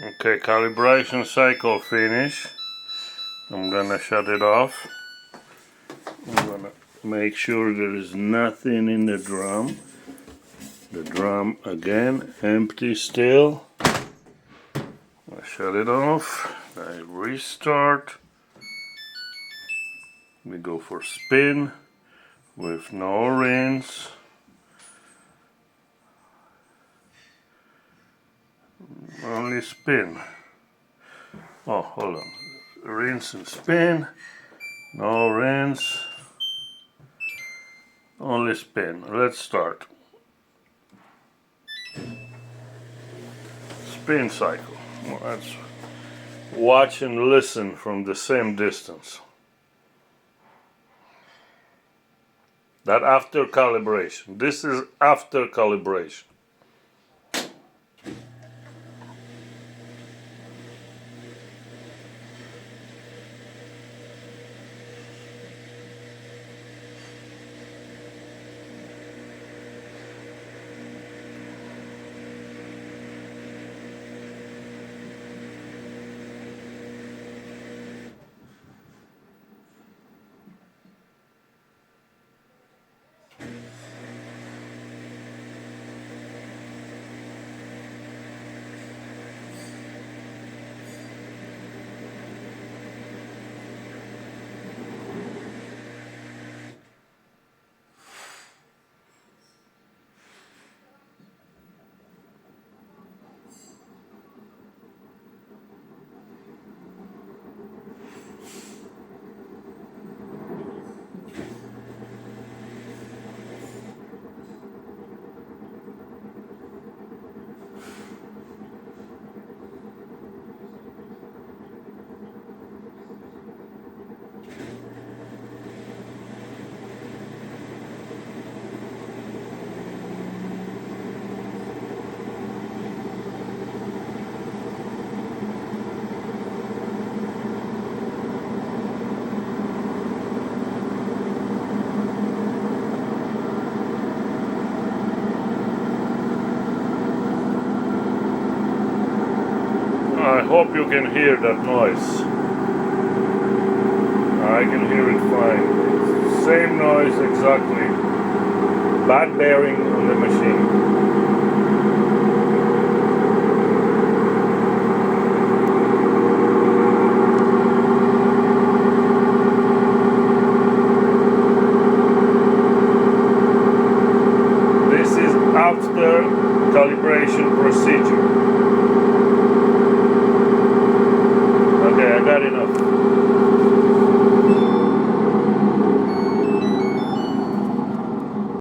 Okay, calibration cycle finish. I'm gonna shut it off. I'm gonna make sure there is nothing in the drum. The drum again, empty still. I shut it off. I restart. We go for spin with no rinse. Only spin. Oh, hold on. Rinse and spin. No rinse. Only spin. Let's start. Spin cycle. Let's watch and listen from the same distance. That after calibration. This is after calibration. I hope you can hear that noise. I can hear it fine. Same noise exactly. Bad bearing on the machine.